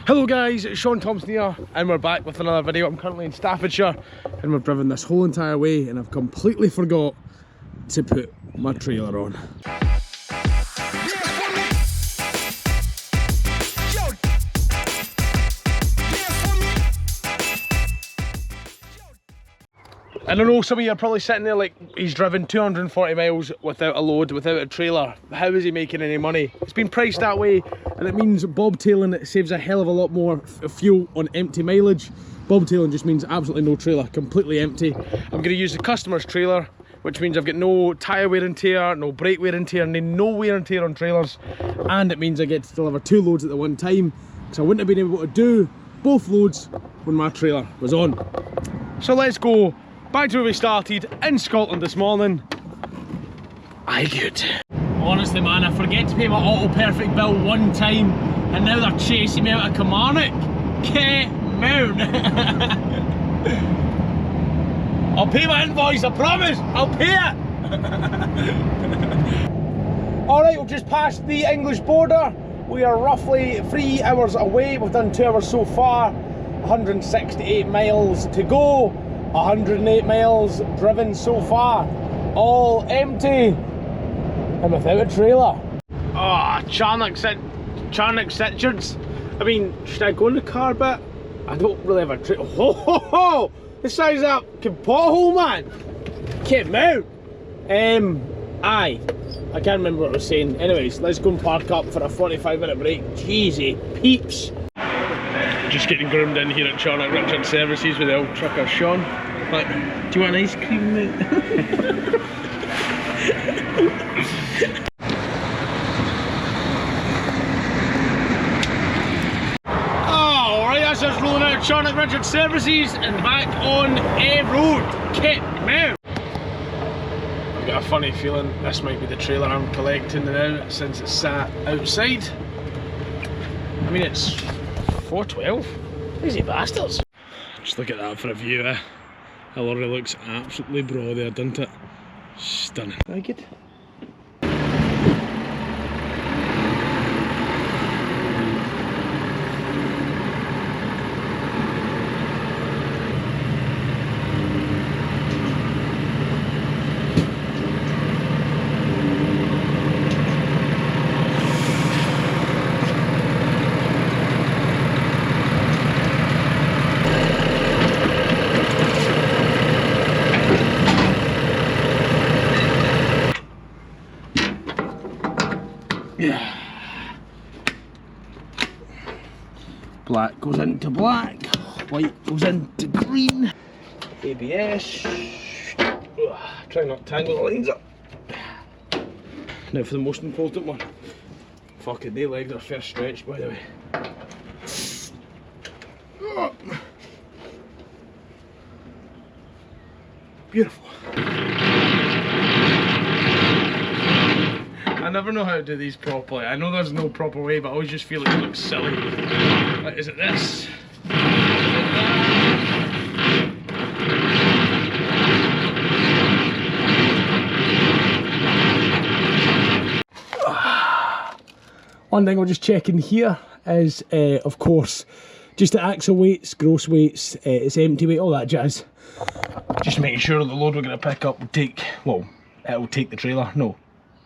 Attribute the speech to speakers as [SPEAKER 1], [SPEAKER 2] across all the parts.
[SPEAKER 1] Hello guys, it's Shaun Thomson here and we're back with another video. I'm currently in Staffordshire and we've driven this whole entire way and I've completely forgot to put my trailer on. And I know some of you are probably sitting there like, he's driven 240 miles without a load, without a trailer. How is he making any money? It's been priced that way, and it means bobtailing it saves a hell of a lot more fuel on empty mileage. Bobtailing just means absolutely no trailer, completely empty. I'm going to use the customer's trailer, which means I've got no tyre wear and tear, no brake wear and tear, no wear and tear on trailers. And it means I get to deliver 2 loads at the one time, because I wouldn't have been able to do both loads when my trailer was on. So let's go back to where we started in Scotland this morning. Aye, good. Honestly man, I forget to pay my auto perfect bill one time and now they're chasing me out of Kilmarnock. Get out. I'll pay my invoice, I promise, I'll pay it. Alright, we've just passed the English border. We are roughly 3 hours away. We've done 2 hours so far, 168 miles to go. 108 miles driven so far, all empty and without a trailer. Oh, Charnock Richards. I mean, should I go in the car bit? I don't really have a trailer. Ho ho ho! The size of that pothole, man! Came out! Aye. I can't remember what I was saying. Anyways, let's go and park up for a 45-minute break. Jeezy peeps! Just getting groomed in here at Charnock Richards Services with the old trucker Shaun. Like, do you want an ice cream, mate? Oh, alright, that's us rolling out of Charnock Richards Services and back on a road. Kit now. I've got a funny feeling this might be the trailer I'm collecting now since it's sat outside. I mean, it's 4:12. Easy bastards. Just look at that for a view, eh? The lorry looks absolutely braw there, doesn't it? Stunning. Like it. Yeah. Black goes into black, white goes into green. ABS. Try not to tangle the lines up. Now for the most important one. Fucking they legs are fair stretched, by the way. Beautiful. I never know how to do these properly. I know there's no proper way, but I always just feel like it looks silly. Like, is it this? Is it that? One thing I'll just check in here is, of course, just the axle weights, gross weights, it's empty weight, all that jazz. Just making sure the load we're going to pick up will take, well, it'll take the trailer. No.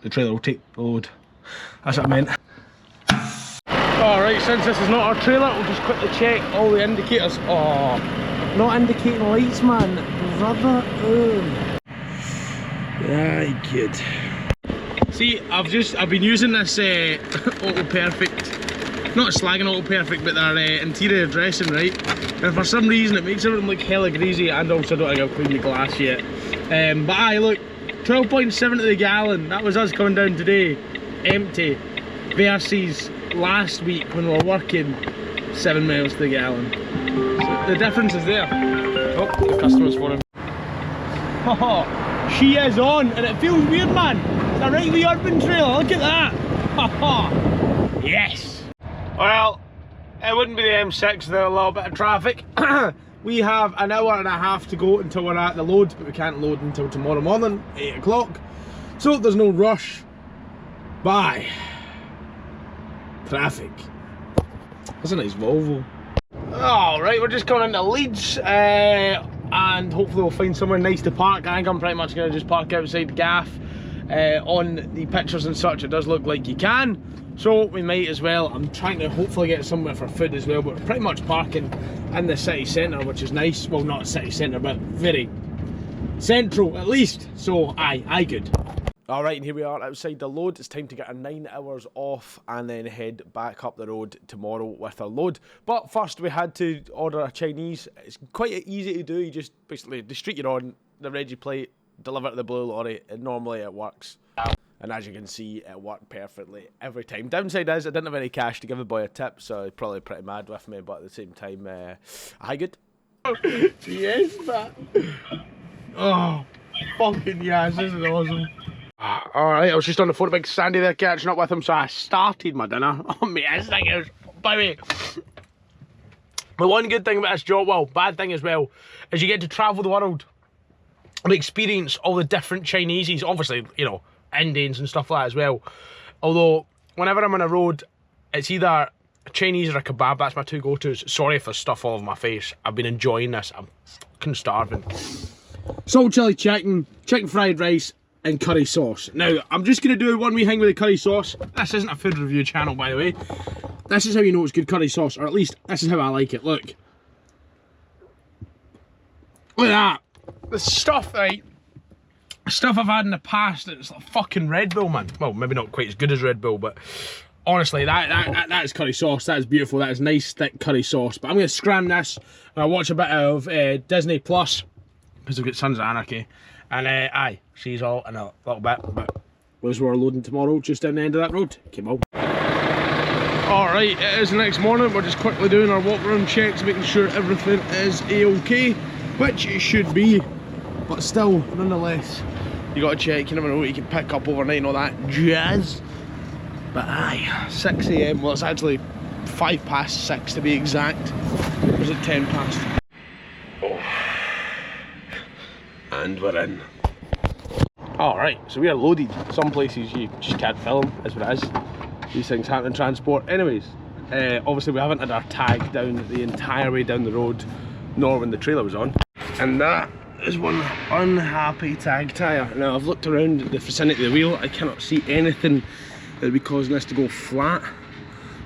[SPEAKER 1] The trailer will take the load. That's what I meant. Alright, since this is not our trailer, we'll just quickly check all the indicators. Oh, not indicating lights, man. Brother. Right, good. See, I've been using this Auto Perfect. Not slagging Auto Perfect, but their interior dressing, right? And for some reason it makes everything look hella greasy, and also I don't think I've cleaned the glass yet. But aye, look. 12.7 to the gallon, that was us coming down today, empty, versus last week when we were working, 7 miles to the gallon. So the difference is there. Oh, the customer's for him. Oh, she is on, and it feels weird, man. It's a right wee urban trailer, look at that. Oh, yes. Well, it wouldn't be the M6 without a little bit of traffic. We have an hour and a half to go until we're at the load, but we can't load until tomorrow morning, 8 o'clock. So there's no rush. Bye. Traffic. That's a nice Volvo. Alright, we're just coming into Leeds and hopefully we'll find somewhere nice to park. I think I'm pretty much going to just park outside Gaff. On the pictures and such, it does look like you can. So we might as well. I'm trying to hopefully get somewhere for food as well, but we're pretty much parking in the city centre, which is nice. Well, not city centre, but very central at least. So aye, good. Alright, and here we are outside the load. It's time to get our 9 hours off and then head back up the road tomorrow with our load. But first we had to order a Chinese. It's quite easy to do. You just basically, the street you're on, the Reggie plate, deliver to the blue lorry, and normally it works. And as you can see, it worked perfectly every time. Downside is I didn't have any cash to give the boy a tip, so he's probably pretty mad with me, but at the same time, aye, good. Yes, man. Oh, fucking yes, this is awesome. Alright, I was just on the phone to Big Sandy there catching up with him, so I started my dinner. Oh mate, this thing is, by the way, the one good thing about this job, well, bad thing as well, is you get to travel the world and experience all the different Chineses, obviously, you know, Indians and stuff like that as well. Although, whenever I'm on a road, it's either a Chinese or a kebab, that's my two go-tos. Sorry for stuff all over my face, I've been enjoying this, I'm fucking starving. Salt chili chicken, chicken fried rice, and curry sauce. Now, I'm just going to do one wee thing with the curry sauce. This isn't a food review channel, by the way. This is how you know it's good curry sauce, or at least this is how I like it. Look. Look at that. The stuff, right? The stuff I've had in the past, it's like fucking Red Bull, man. Well, maybe not quite as good as Red Bull, but honestly, that is curry sauce. That is beautiful. That is nice, thick curry sauce. But I'm going to scram this, and I'll watch a bit of Disney Plus, because I've got Sons of Anarchy. And aye, she's all in a little bit, but we're loading tomorrow just down the end of that road. Came on. Alright, it is the next morning. We're just quickly doing our walk around checks, making sure everything is a-okay, which it should be, but still, nonetheless, you gotta check. You never know what you can pick up overnight and all that jazz. But aye, 6 AM, well it's actually 5 past 6 to be exact. Or was it 10 past? Oh. And we're in. Alright, so we are loaded. Some places you just can't film, is what it is. These things happen in transport. Anyways, obviously we haven't had our tag down the entire way down the road, nor when the trailer was on. And that is one unhappy tag tyre. Now I've looked around the vicinity of the wheel, I cannot see anything that would be causing this to go flat.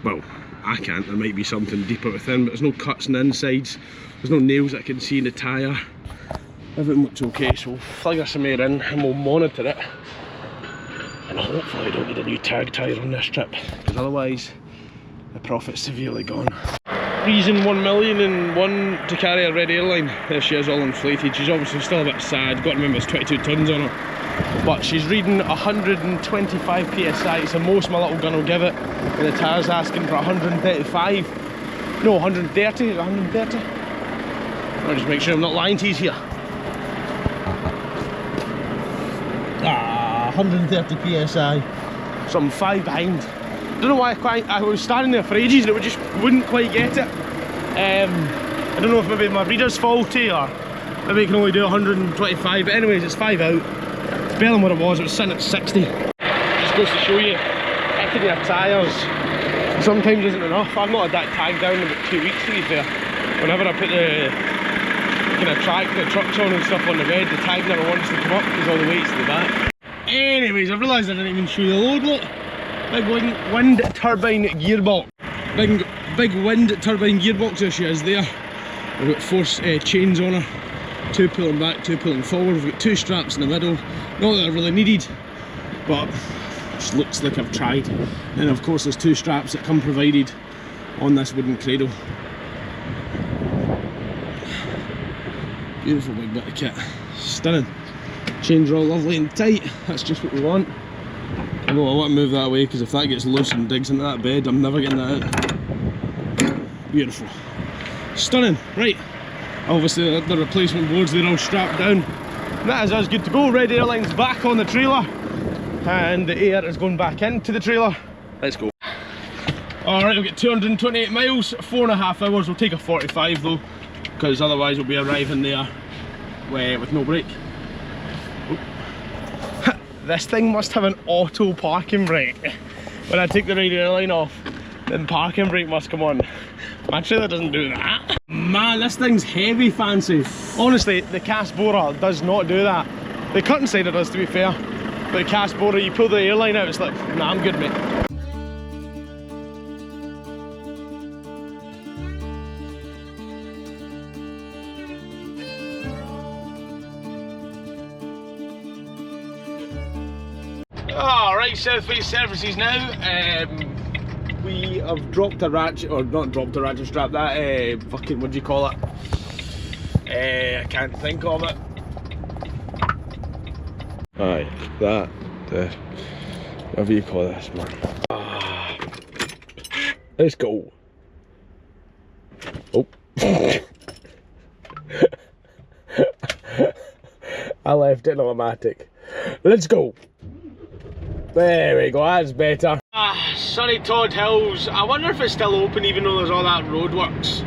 [SPEAKER 1] Well, I can't, there might be something deeper within, but there's no cuts on the insides, there's no nails that I can see in the tyre. Everything looks okay, so we'll figure some air in and we'll monitor it. And hopefully I don't need a new tag tyre on this trip, because otherwise the profit's severely gone. Reason 1,000,001 to carry a red airline. There she is, all inflated. She's obviously still a bit sad. Got to remember it's 22 tonnes on her. But she's reading 125 PSI. It's the most my little gun will give it. And the tyre's asking for 135. No, 130. 130. I'll just make sure I'm not lying to you here. 130 PSI. So I'm 5 behind. I don't know why I was standing there for ages and it just wouldn't quite get it. I don't know if maybe my reader's faulty or maybe it can only do 125, but anyways, it's 5 out. It's better than what it was sitting at 60. Just goes to show you, picking your tyres sometimes isn't enough. I've not had that tag down in about 2 weeks to be fair. Whenever I put the kind of the trucks on and stuff on the bed, the tag never wants to come up because all the weight's to the back. Anyways, I've realised I didn't even show you the load, look. Big wind turbine gearbox. Big wind turbine gearbox, there she is there. We've got 4 chains on her. 2 pulling back, 2 pulling forward. We've got 2 straps in the middle. Not that I really needed, but it just looks like I've tried. And of course there's 2 straps that come provided on this wooden cradle. Beautiful big bit of kit. Stunning. Chains are all lovely and tight. That's just what we want. Although I want to move that away because if that gets loose and digs into that bed, I'm never getting that out. Beautiful. Stunning. Right. Obviously the replacement boards, they're all strapped down. And that is us good to go. Red Airline's back on the trailer. And the air is going back into the trailer. Let's go. Alright, we've got 228 miles, 4.5 hours. We'll take a 45 though, because otherwise we'll be arriving there with no brake. This thing must have an auto parking brake. When I take the Red Airline off, then parking brake must come on. My trailer doesn't do that. Man, this thing's heavy fancy. Honestly, the cast borer does not do that. The curtain sider does, to be fair. But the cast borer, you pull the airline out, it's like, nah, I'm good, mate. Alright, Southwest Services now. We have dropped a ratchet, or not dropped a ratchet strap, that fucking, what do you call it? I can't think of it. Aye, that, whatever you call this, man. Let's go. Oh. I left it in automatic. Let's go. There we go, that's better. Sunny Todd Hills. I wonder if it's still open even though there's all that roadworks.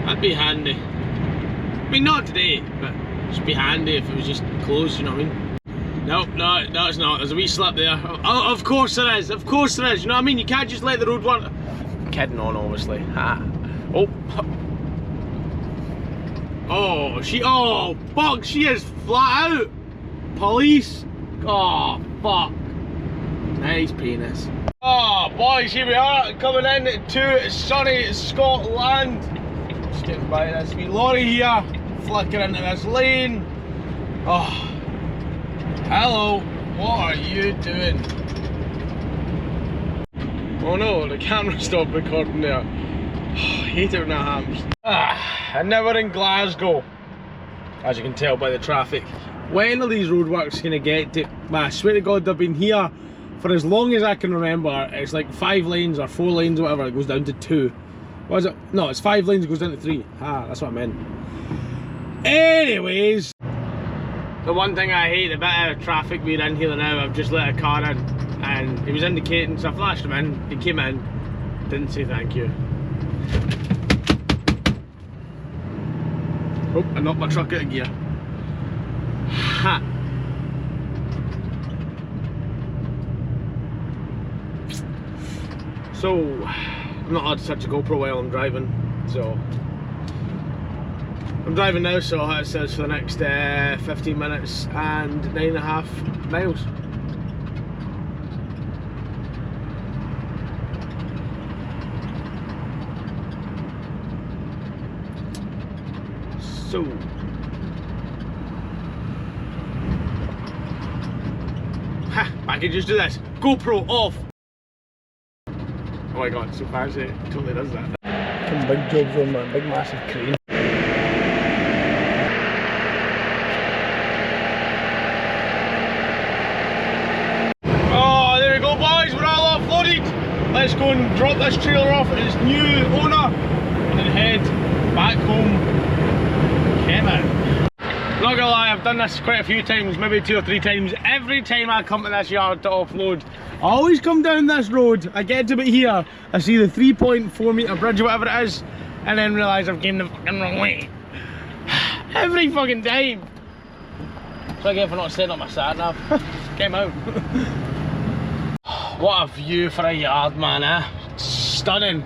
[SPEAKER 1] That'd be handy. I mean, not today, but it'd be handy if it was just closed, you know what I mean? Nope, no, it's not. There's a wee slip there. Oh, of course there is, of course there is. You know what I mean? You can't just let the road work. Kidding on, obviously. Oh. Oh, fuck, she is flat out. Police. Oh, fuck. Nice penis. Oh, boys, here we are, coming in to sunny Scotland. Just getting by this wee lorry here, flicking into this lane. Oh, hello, what are you doing? Oh no, the camera stopped recording there. I hate it when that happens. And now we're in Glasgow, as you can tell by the traffic. When are these roadworks going to get to? I swear to God, they've been here for as long as I can remember. It's like 5 lanes or 4 lanes or whatever, it goes down to 2. What is it? No, it's 5 lanes, it goes down to 3. That's what I meant. Anyways, the one thing I hate, the bit of traffic we're in here now, I've just let a car in and he was indicating, so I flashed him in, he came in, didn't say thank you. Oh, I knocked my truck out of gear. Ha! So, I'm not allowed to touch a GoPro while I'm driving, so I'm driving now, so it says for the next 15 minutes and 9.5 miles. So, I can just do this. GoPro off. Oh my god, so fancy. It totally does that. Some big jobs on that big massive crane. Oh, there we go, boys. We're all offloaded. Let's go and drop this trailer off at its new owner and then head back home. Not gonna lie, I've done this quite a few times, maybe 2 or 3 times. Every time I come to this yard to offload, I always come down this road, I get to about here, I see the 3.4 metre bridge or whatever it is, and then realise I've came the fucking wrong way. Every fucking time. So I get for not setting up my sat nav. Came out. What a view for a yard, man, eh? Stunning.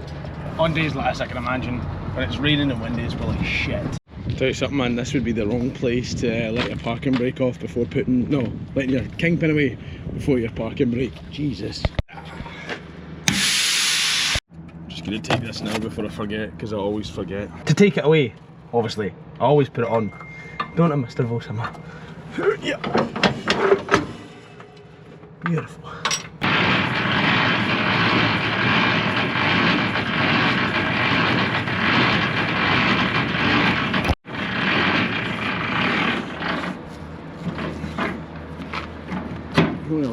[SPEAKER 1] On days like this, I can imagine. When it's raining and windy, it's really shit. Tell you something, man, this would be the wrong place to let your parking brake off before letting your kingpin away before your parking brake. Jesus. Just gonna take this now before I forget, because I always forget. To take it away, obviously. I always put it on. Don't I, Mr. Vosama? Yeah. Beautiful.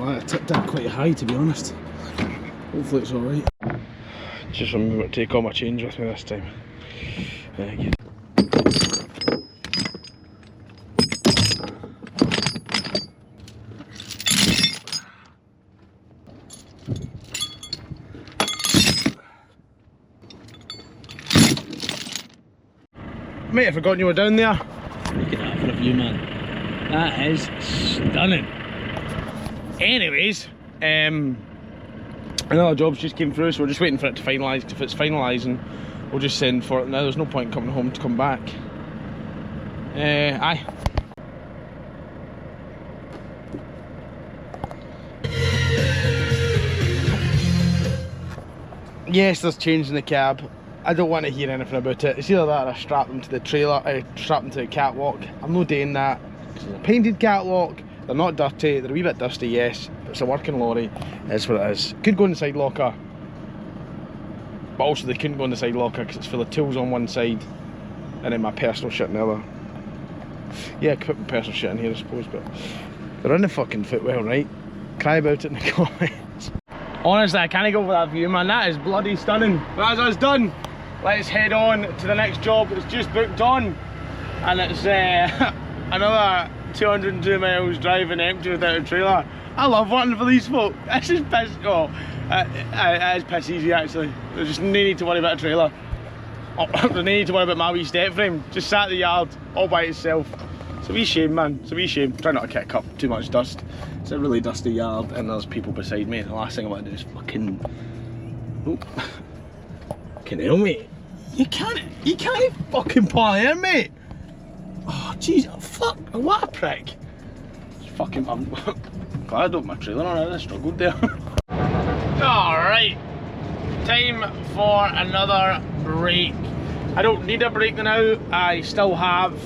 [SPEAKER 1] I tipped that quite high, to be honest. Hopefully it's alright. Just remember to take all my change with me this time. Very good. Mate, I forgot you were down there. Look at that for a view, man. That is stunning. Anyways, another job's just came through, so we're just waiting for it to finalise. If it's finalising, we'll just send for it now. There's no point coming home to come back. Aye. Yes, there's change in the cab. I don't want to hear anything about it. It's either that or I strap them to the trailer, strap them to the catwalk. I'm not doing that. It's a painted catwalk. They're not dirty. They're a wee bit dusty, yes. But it's a working lorry. That's what it is. Could go in the side locker. But also they couldn't go in the side locker because it's full of tools on one side and then my personal shit in the other. Yeah, I could put my personal shit in here I suppose, but they're in the fucking footwell, right? Cry about it in the comments. Honestly, I can't go for that view, man. That is bloody stunning. But as that's done, let's head on to the next job. It's just booked on, and it's another 202 miles driving empty without a trailer. I love working for these folk. This is piss. Oh, it is piss easy actually. There's just no need to worry about a trailer. Oh, there's no need to worry about my wee step frame. Just sat in the yard all by itself. It's a wee shame, man. It's a wee shame. Try not to kick up too much dust. It's a really dusty yard and there's people beside me. The last thing I want to do is fucking... Oh. Can you help me? You can't fucking pull here, mate. Oh, jeez, fuck, what a prick. Fucking, I'm glad I don't have my trailer on. I struggled there. Alright, time for another break. I don't need a break now. I still have...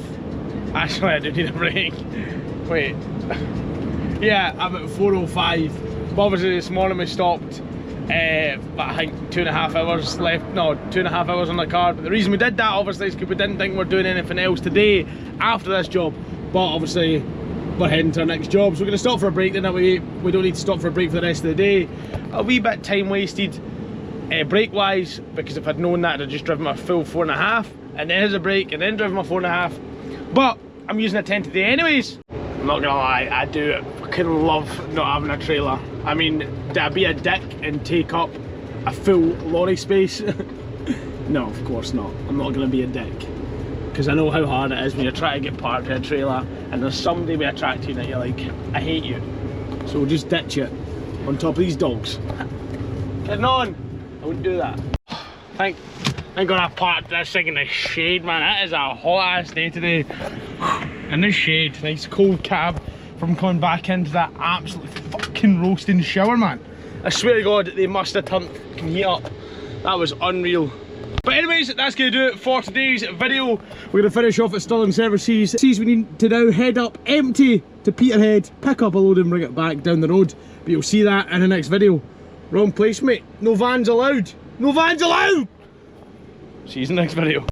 [SPEAKER 1] Actually, I do need a break. Wait. Yeah, I'm at 4:05. But obviously this morning we stopped. But I think 2.5 hours left. No, 2.5 hours on the car. But the reason we did that obviously is because we didn't think we were doing anything else today after this job. But obviously we're heading to our next job. So we're going to stop for a break, then that way we don't need to stop for a break for the rest of the day. A wee bit time wasted break wise, because if I'd known that I'd have just driven my full 4.5 and then there's a break and then driven my 4.5. But I'm using a 10 today anyways. I'm not gonna lie, I do fucking love not having a trailer. I mean, did I be a dick and take up a full lorry space? No, of course not. I'm not gonna be a dick. Because I know how hard it is when you're trying to get parked in a trailer and there's somebody we attract you that you're like, I hate you. So we'll just ditch it on top of these dogs. Getting on! I wouldn't do that. Thank God I parked this thing in the shade, man. It is a hot ass day today. In the shade, nice cold cab from coming back into that absolutely fucking roasting shower, man. I swear to God, they must have turned fucking heat up. That was unreal. But anyways, that's going to do it for today's video. We're going to finish off at Stirling Services. We need to now head up empty to Peterhead, pick up a load and bring it back down the road. But you'll see that in the next video. Wrong place, mate. No vans allowed. No vans allowed! See you in the next video.